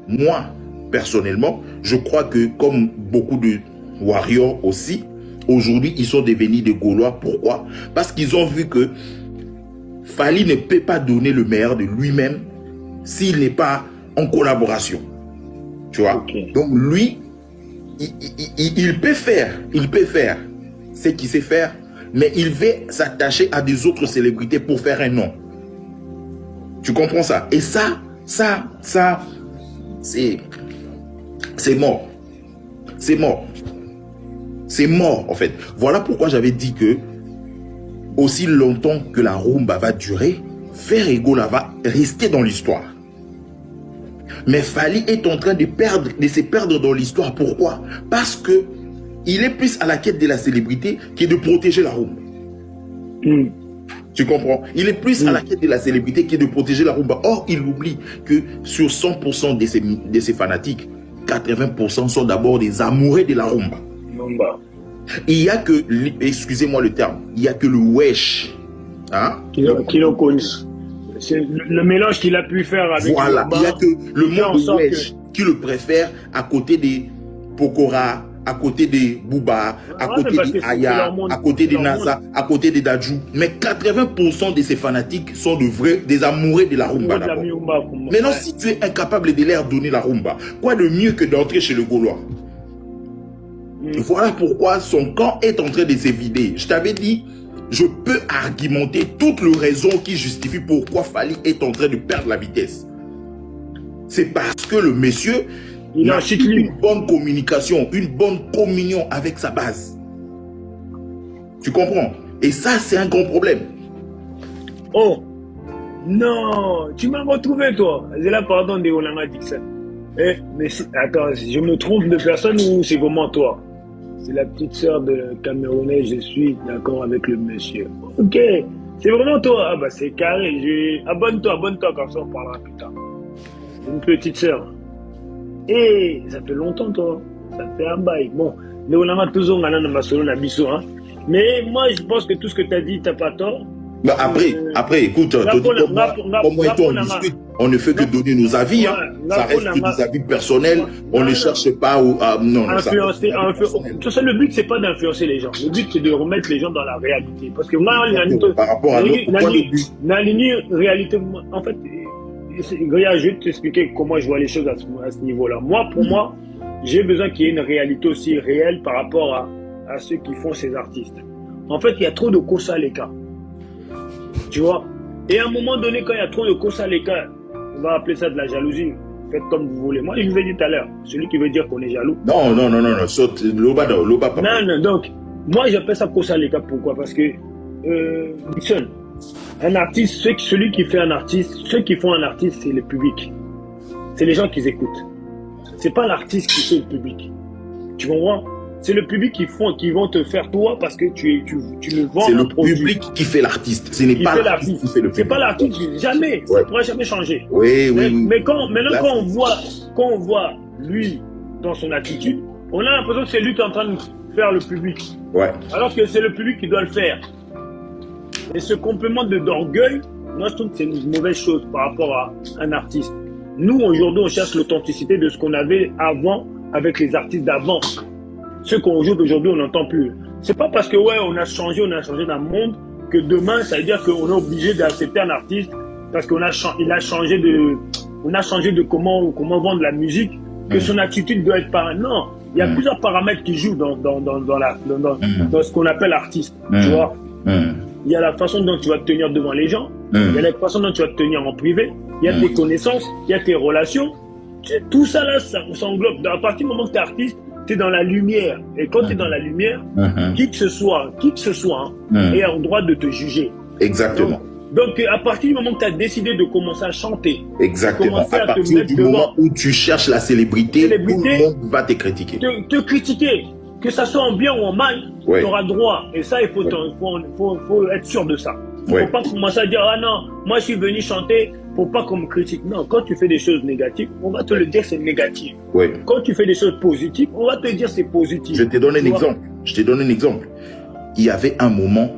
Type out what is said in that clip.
moi, personnellement, je crois que comme beaucoup de warriors aussi, aujourd'hui, ils sont devenus des Gaulois. Pourquoi? Parce qu'ils ont vu que Fally ne peut pas donner le meilleur de lui-même s'il n'est pas en collaboration. Tu vois? Okay. Donc lui, il peut faire ce qu'il sait faire, mais il veut s'attacher à des autres célébrités pour faire un nom. Tu comprends ça? Et ça, c'est mort. C'est mort. C'est mort, en fait. Voilà pourquoi j'avais dit que aussi longtemps que la rumba va durer, Ferregola va rester dans l'histoire. Mais Fally est en train de se perdre dans l'histoire. Pourquoi? Parce que il est plus à la quête de la célébrité que de protéger la rumba. Tu comprends? Il est plus à la quête de la célébrité que de protéger la rumba. Or, il oublie que sur 100% de ses fanatiques, 80% sont d'abord des amoureux de la rumba. Il y a que, excusez-moi le terme, il y a que le wesh, hein, qui le connaissent. C'est le mélange qu'il a pu faire avec. Voilà, il y a que le monde wesh qui le préfère à côté des Pokora, à côté des Booba, à côté des Aya, à côté des NASA, à côté des Dadju. Mais 80% de ces fanatiques sont des amoureux de la rumba. Maintenant, si tu es incapable de leur donner la rumba, quoi de mieux que d'entrer chez le Gaulois? Voilà pourquoi son camp est en train de se vider. Je t'avais dit, je peux argumenter toutes les raisons qui justifient pourquoi Fally est en train de perdre la vitesse. C'est parce que le monsieur n'a une bonne communication, une bonne communion avec sa base. Tu comprends? Et ça, c'est un grand problème. Oh, non, tu m'as retrouvé, toi. C'est là, pardon, de Olanga Dixon. Mais attends, je me trompe de personne ou c'est comment, toi? C'est la petite sœur de Camerounais, je suis d'accord avec le monsieur. Ok, c'est vraiment toi. Ah bah c'est carré, abonne-toi comme ça on parlera plus tard. Une petite sœur. Et ça fait longtemps toi, ça fait un bail. Bon, mais on a toujours un masolo na biso, hein. Mais moi je pense que tout ce que tu as dit, t'as pas tort. Bah après, écoute, on ne fait que donner nos avis, hein. Ça reste que des avis personnels, on ne cherche pas non, influencer. Le but, c'est pas d'influencer les gens. Le but, c'est de remettre les gens dans la réalité. Parce que moi, par rapport à la ligne réalité, en fait, regarde, je vais t'expliquer comment je vois les choses à ce niveau-là. Moi, pour moi, j'ai besoin qu'il y ait une réalité aussi réelle par rapport à ceux qui font ces artistes. En fait, il y a trop de courses à l'écart. Tu vois? Et à un moment donné, quand il y a trop de courses à l'écart, on va appeler ça de la jalousie. Faites comme vous voulez. Moi, je vous ai dit tout à l'heure, celui qui veut dire qu'on est jaloux. Non. Saute, l'oba, papa. Non. Donc, moi, j'appelle ça course à l'écart. Pourquoi? Parce que, Dixon, un artiste, celui qui fait un artiste, ceux qui font un artiste, c'est le public. C'est les gens qui écoutent. C'est pas l'artiste qui fait le public. Tu comprends? C'est le public qui vont te faire toi parce que tu le vends. C'est le public qui fait l'artiste. Ce n'est pas l'artiste qui fait le public. C'est pas l'artiste, jamais. Ça ne pourra jamais changer. Oui. Mais quand on voit lui dans son attitude, on a l'impression que c'est lui qui est en train de faire le public. Ouais. Alors que c'est le public qui doit le faire. Et ce complément d'orgueil, moi je trouve que c'est une mauvaise chose par rapport à un artiste. Nous aujourd'hui on cherche l'authenticité de ce qu'on avait avant avec les artistes d'avant. Ce qu'on joue d'aujourd'hui, on n'entend plus. C'est pas parce que on a changé d'un monde que demain, ça veut dire qu'on est obligé d'accepter un artiste parce qu'on a changé de comment vendre la musique, que son attitude doit être pareille. Non, il y a plusieurs paramètres qui jouent dans ce qu'on appelle artiste. Tu vois, il y a la façon dont tu vas te tenir devant les gens, il y a la façon dont tu vas te tenir en privé, il y a tes connaissances, il y a tes relations. Tout ça là, ça s'englobe. À partir du moment que tu es artiste, tu es dans la lumière. Et quand tu es dans la lumière, qui que ce soit, est en droit de te juger. Exactement. Donc, à partir du moment que tu as décidé de commencer à chanter, exactement. À partir du moment où tu cherches la célébrité, tout le monde va te critiquer. Te critiquer, que ça soit en bien ou en mal, tu auras droit. Et ça, il faut être sûr de ça. Il ne faut pas commencer à dire, ah non, moi je suis venu chanter pour pas qu'on me critique. Non, quand tu fais des choses négatives, on va te le dire c'est négatif. Quand tu fais des choses positives, on va te dire c'est positif. Je te donne un exemple. Il y avait un moment